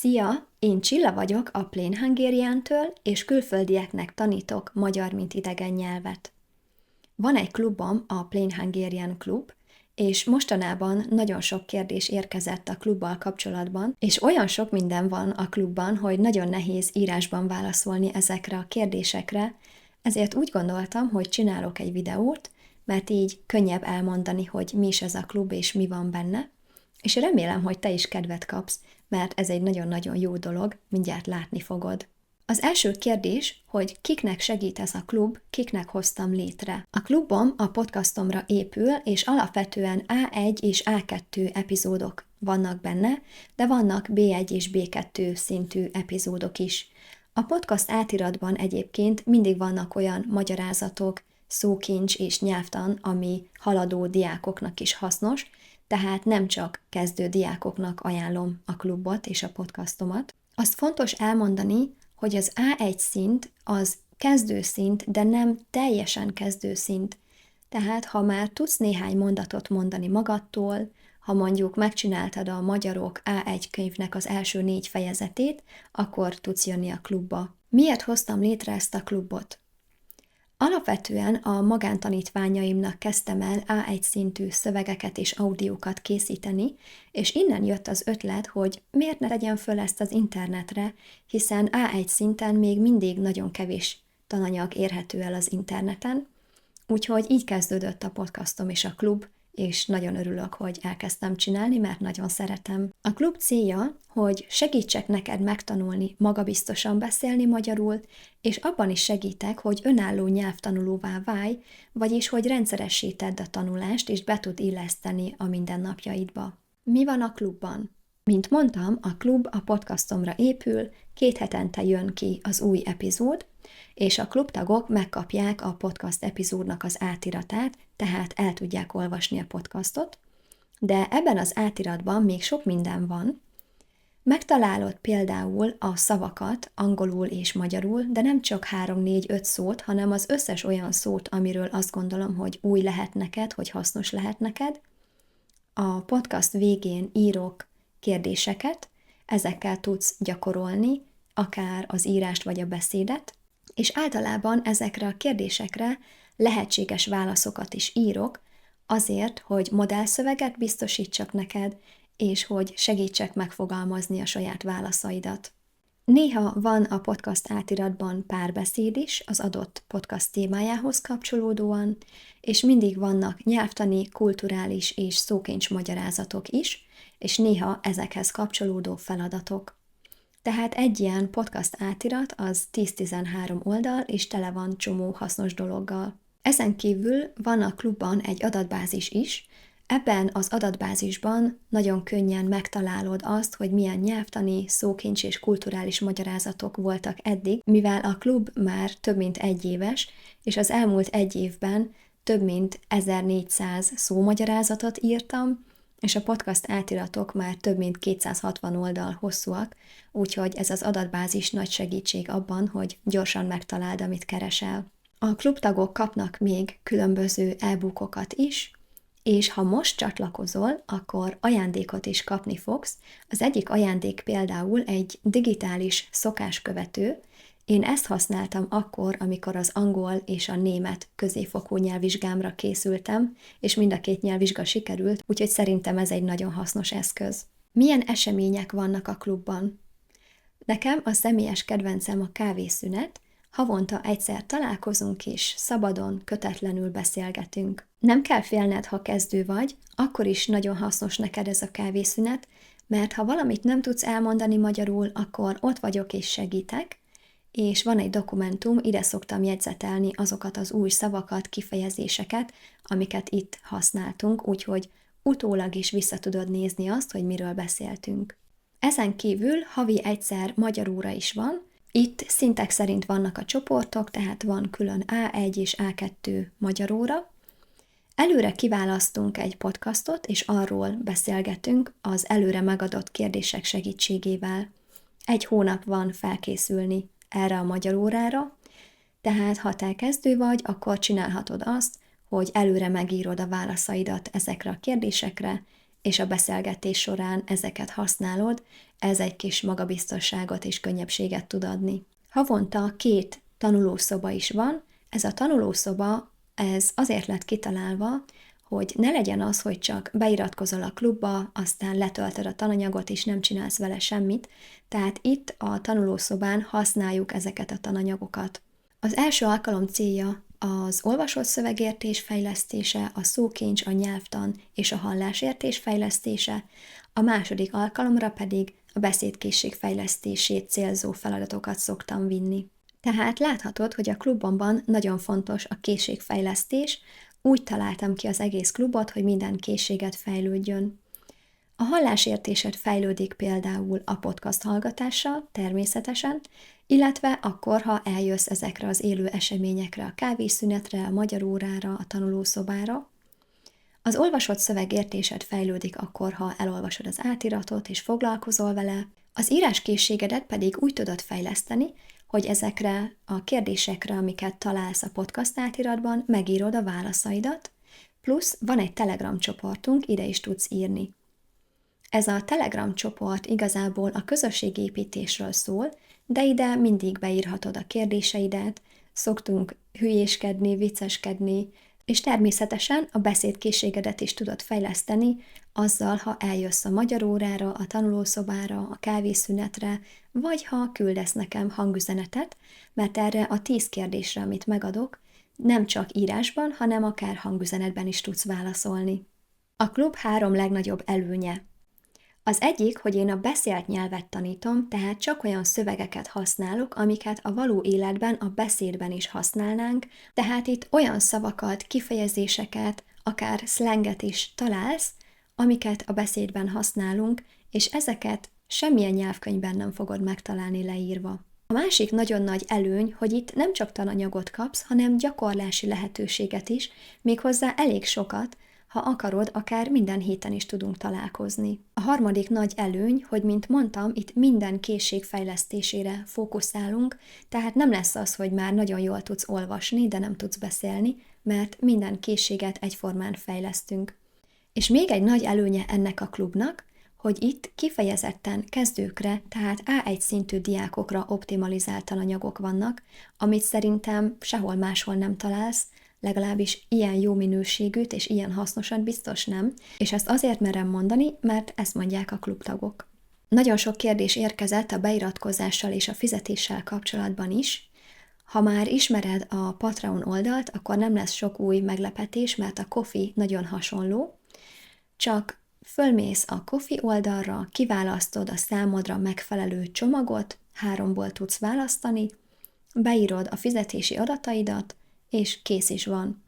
Szia! Én Csilla vagyok a Plain Hungarian-től, és külföldieknek tanítok magyar, mint idegen nyelvet. Van egy klubom, a Plain Hungarian Klub, és mostanában nagyon sok kérdés érkezett a klubbal kapcsolatban, és olyan sok minden van a klubban, hogy nagyon nehéz írásban válaszolni ezekre a kérdésekre, ezért úgy gondoltam, hogy csinálok egy videót, mert így könnyebb elmondani, hogy mi is ez a klub és mi van benne, és remélem, hogy te is kedvet kapsz, mert ez egy nagyon-nagyon jó dolog, mindjárt látni fogod. Az első kérdés, hogy kiknek segít ez a klub, kiknek hoztam létre. A klubom a podcastomra épül, és alapvetően A1 és A2 epizódok vannak benne, de vannak B1 és B2 szintű epizódok is. A podcast átiratban egyébként mindig vannak olyan magyarázatok, szókincs és nyelvtan, ami haladó diákoknak is hasznos, tehát nem csak kezdő diákoknak ajánlom a klubot és a podcastomat. Azt fontos elmondani, hogy az A1 szint az kezdőszint, de nem teljesen kezdőszint. Tehát ha már tudsz néhány mondatot mondani magadtól, ha mondjuk megcsináltad a Magyarok A1 könyvnek az első 4 fejezetét, akkor tudsz jönni a klubba. Miért hoztam létre ezt a klubot? Alapvetően a magántanítványaimnak kezdtem el A1 szintű szövegeket és audiókat készíteni, és innen jött az ötlet, hogy miért ne tegyen föl ezt az internetre, hiszen A1 szinten még mindig nagyon kevés tananyag érhető el az interneten, úgyhogy így kezdődött a podcastom és a klub, és nagyon örülök, hogy elkezdtem csinálni, mert nagyon szeretem. A klub célja, hogy segítsek neked megtanulni magabiztosan beszélni magyarul, és abban is segítek, hogy önálló nyelvtanulóvá válj, vagyis hogy rendszeressé tedd a tanulást, és be tud illeszteni a mindennapjaidba. Mi van a klubban? Mint mondtam, a klub a podcastomra épül, 2 hetente jön ki az új epizód, és a klubtagok megkapják a podcast epizódnak az átiratát, tehát el tudják olvasni a podcastot, de ebben az átiratban még sok minden van. Megtalálod például a szavakat angolul és magyarul, de nem csak 3-4-5 szót, hanem az összes olyan szót, amiről azt gondolom, hogy új lehet neked, hogy hasznos lehet neked. A podcast végén írok kérdéseket, ezekkel tudsz gyakorolni, akár az írást vagy a beszédet, és általában ezekre a kérdésekre lehetséges válaszokat is írok, azért, hogy modellszöveget biztosítsak neked, és hogy segítsek megfogalmazni a saját válaszaidat. Néha van a podcast átiratban párbeszéd is az adott podcast témájához kapcsolódóan, és mindig vannak nyelvtani, kulturális és szókincs magyarázatok is, és néha ezekhez kapcsolódó feladatok. Tehát egy ilyen podcast átirat az 10-13 oldal, és tele van csomó hasznos dologgal. Ezen kívül van a klubban egy adatbázis is, ebben az adatbázisban nagyon könnyen megtalálod azt, hogy milyen nyelvtani, szókincs és kulturális magyarázatok voltak eddig, mivel a klub már több mint 1 éves, és az elmúlt 1 évben több mint 1400 szómagyarázatot írtam, és a podcast átiratok már több mint 260 oldal hosszúak, úgyhogy ez az adatbázis nagy segítség abban, hogy gyorsan megtaláld, amit keresel. A klubtagok kapnak még különböző e-bookokat is, és ha most csatlakozol, akkor ajándékot is kapni fogsz. Az egyik ajándék például egy digitális szokáskövető. Én ezt használtam akkor, amikor az angol és a német középfokú nyelvvizsgámra készültem, és mind a 2 nyelvvizsga sikerült, úgyhogy szerintem ez egy nagyon hasznos eszköz. Milyen események vannak a klubban? Nekem a személyes kedvencem a kávészünet, havonta egyszer találkozunk és szabadon, kötetlenül beszélgetünk. Nem kell félned, ha kezdő vagy, akkor is nagyon hasznos neked ez a kávészünet, mert ha valamit nem tudsz elmondani magyarul, akkor ott vagyok és segítek, és van egy dokumentum, ide szoktam jegyzetelni azokat az új szavakat, kifejezéseket, amiket itt használtunk, úgyhogy utólag is vissza tudod nézni azt, hogy miről beszéltünk. Ezen kívül havi egyszer magyar óra is van, itt szintek szerint vannak a csoportok, tehát van külön A1 és A2 magyar óra. Előre kiválasztunk egy podcastot, és arról beszélgetünk az előre megadott kérdések segítségével. 1 hónap van felkészülni erre a magyar órára, tehát ha te kezdő vagy, akkor csinálhatod azt, hogy előre megírod a válaszaidat ezekre a kérdésekre, és a beszélgetés során ezeket használod, ez egy kis magabiztosságot és könnyebbséget tud adni. Havonta 2 tanulószoba is van. Ez a tanulószoba, ez azért lett kitalálva, hogy ne legyen az, hogy csak beiratkozol a klubba, aztán letöltöd a tananyagot, és nem csinálsz vele semmit. Tehát itt a tanulószobán használjuk ezeket a tananyagokat. Az első alkalom célja az olvasott szövegértés fejlesztése, a szókincs, a nyelvtan és a hallásértés fejlesztése, a második alkalomra pedig a beszédkészség fejlesztését célzó feladatokat szoktam vinni. Tehát láthatod, hogy a klubomban nagyon fontos a készségfejlesztés, úgy találtam ki az egész klubot, hogy minden készséget fejlődjön. A hallásértésed fejlődik például a podcast hallgatással, természetesen, illetve akkor, ha eljössz ezekre az élő eseményekre, a kávészünetre, a magyar órára, a tanulószobára. Az olvasott szövegértésed fejlődik akkor, ha elolvasod az átiratot és foglalkozol vele, az íráskészségedet pedig úgy tudod fejleszteni, hogy ezekre a kérdésekre, amiket találsz a podcast átiratban, megírod a válaszaidat, plusz van egy Telegram csoportunk, ide is tudsz írni. Ez a Telegram csoport igazából a közösségépítésről szól, de ide mindig beírhatod a kérdéseidet, szoktunk hülyéskedni, vicceskedni, és természetesen a beszédkészségedet is tudod fejleszteni azzal, ha eljössz a magyar órára, a tanulószobára, a kávészünetre, vagy ha küldesz nekem hangüzenetet, mert erre a 10 kérdésre, amit megadok, nem csak írásban, hanem akár hangüzenetben is tudsz válaszolni. A klub 3 legnagyobb előnye. Az egyik, hogy én a beszélt nyelvet tanítom, tehát csak olyan szövegeket használok, amiket a való életben, a beszédben is használnánk, tehát itt olyan szavakat, kifejezéseket, akár szlenget is találsz, amiket a beszédben használunk, és ezeket semmilyen nyelvkönyvben nem fogod megtalálni leírva. A másik nagyon nagy előny, hogy itt nem csak tananyagot kapsz, hanem gyakorlási lehetőséget is, méghozzá elég sokat, ha akarod, akár minden héten is tudunk találkozni. A harmadik nagy előny, hogy mint mondtam, itt minden készség fejlesztésére fókuszálunk, tehát nem lesz az, hogy már nagyon jól tudsz olvasni, de nem tudsz beszélni, mert minden készséget egyformán fejlesztünk. És még egy nagy előnye ennek a klubnak, hogy itt kifejezetten kezdőkre, tehát A1 szintű diákokra optimalizált tananyagok vannak, amit szerintem sehol máshol nem találsz, legalábbis ilyen jó minőségűt és ilyen hasznosat biztos nem, és ezt azért merem mondani, mert ezt mondják a klubtagok. Nagyon sok kérdés érkezett a beiratkozással és a fizetéssel kapcsolatban is. Ha már ismered a Patreon oldalt, akkor nem lesz sok új meglepetés, mert a Ko-fi nagyon hasonló, csak fölmész a Ko-fi oldalra, kiválasztod a számodra megfelelő csomagot, 3-ból tudsz választani, beírod a fizetési adataidat, és kész is van.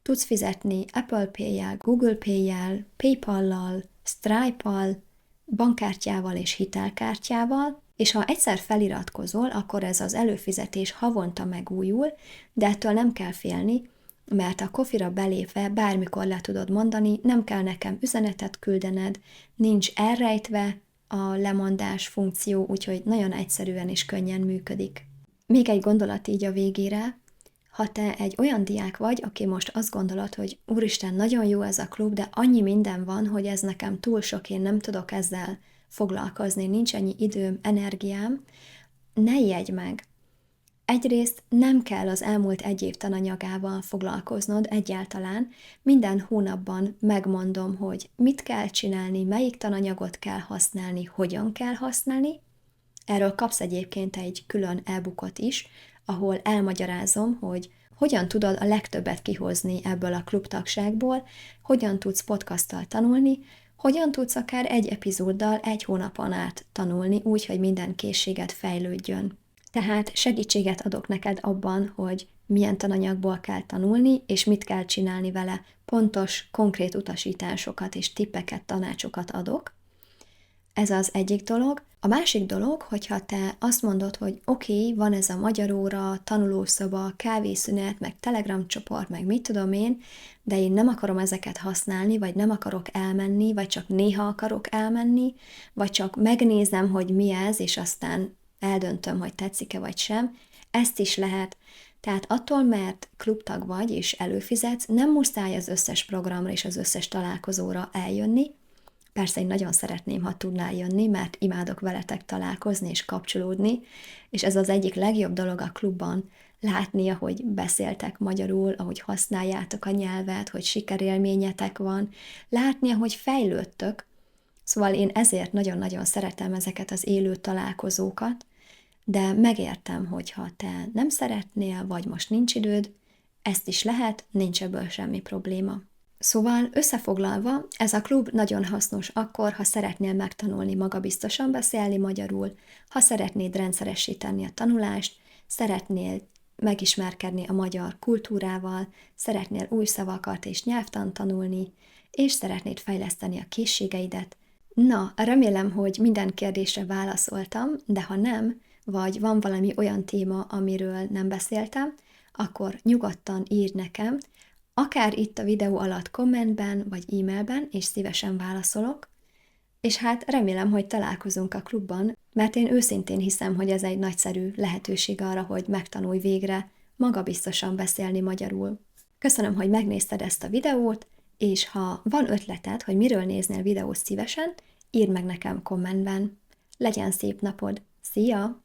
Tudsz fizetni Apple Pay-jel, Google Pay-jel, PayPal-lal, Stripe-al, bankkártyával és hitelkártyával, és ha egyszer feliratkozol, akkor ez az előfizetés havonta megújul, de ettől nem kell félni, mert a Ko-fira belépve bármikor le tudod mondani, nem kell nekem üzenetet küldened, nincs elrejtve a lemondás funkció, úgyhogy nagyon egyszerűen és könnyen működik. Még egy gondolat így a végére. Ha te egy olyan diák vagy, aki most azt gondolod, hogy úristen, nagyon jó ez a klub, de annyi minden van, hogy ez nekem túl sok, én nem tudok ezzel foglalkozni, nincs ennyi időm, energiám, ne ijedj meg! Egyrészt nem kell az elmúlt 1 év tananyagával foglalkoznod egyáltalán, minden hónapban megmondom, hogy mit kell csinálni, melyik tananyagot kell használni, hogyan kell használni. Erről kapsz egyébként egy külön e-bookot is, ahol elmagyarázom, hogy hogyan tudod a legtöbbet kihozni ebből a klubtagságból, hogyan tudsz podcasttal tanulni, hogyan tudsz akár egy epizóddal 1 hónapon át tanulni, úgy, hogy minden készséged fejlődjön. Tehát segítséget adok neked abban, hogy milyen tananyagból kell tanulni, és mit kell csinálni vele. Pontos, konkrét utasításokat és tippeket, tanácsokat adok. Ez az egyik dolog. A másik dolog, hogyha te azt mondod, hogy oké, van ez a magyar óra, tanulószoba, kávészünet, meg Telegram csoport, meg mit tudom én, de én nem akarom ezeket használni, vagy nem akarok elmenni, vagy csak néha akarok elmenni, vagy csak megnézem, hogy mi ez, és aztán eldöntöm, hogy tetszik-e vagy sem. Ezt is lehet. Tehát attól, mert klubtag vagy és előfizetsz, nem muszáj az összes programra és az összes találkozóra eljönni. Persze én nagyon szeretném, ha tudnál jönni, mert imádok veletek találkozni és kapcsolódni, és ez az egyik legjobb dolog a klubban, látni, ahogy beszéltek magyarul, ahogy használjátok a nyelvet, hogy sikerélményetek van, látni, ahogy fejlődtök. Szóval én ezért nagyon-nagyon szeretem ezeket az élő találkozókat, de megértem, hogyha te nem szeretnél, vagy most nincs időd, ezt is lehet, nincs ebből semmi probléma. Szóval összefoglalva, ez a klub nagyon hasznos akkor, ha szeretnél megtanulni magabiztosan beszélni magyarul, ha szeretnéd rendszeresíteni a tanulást, szeretnél megismerkedni a magyar kultúrával, szeretnél új szavakat és nyelvtant tanulni, és szeretnéd fejleszteni a készségeidet. Na, remélem, hogy minden kérdésre válaszoltam, de ha nem, vagy van valami olyan téma, amiről nem beszéltem, akkor nyugodtan írd nekem, akár itt a videó alatt kommentben, vagy e-mailben, és szívesen válaszolok, és hát remélem, hogy találkozunk a klubban, mert én őszintén hiszem, hogy ez egy nagyszerű lehetőség arra, hogy megtanulj végre magabiztosan beszélni magyarul. Köszönöm, hogy megnézted ezt a videót, és ha van ötleted, hogy miről néznél videót szívesen, írd meg nekem kommentben. Legyen szép napod! Szia!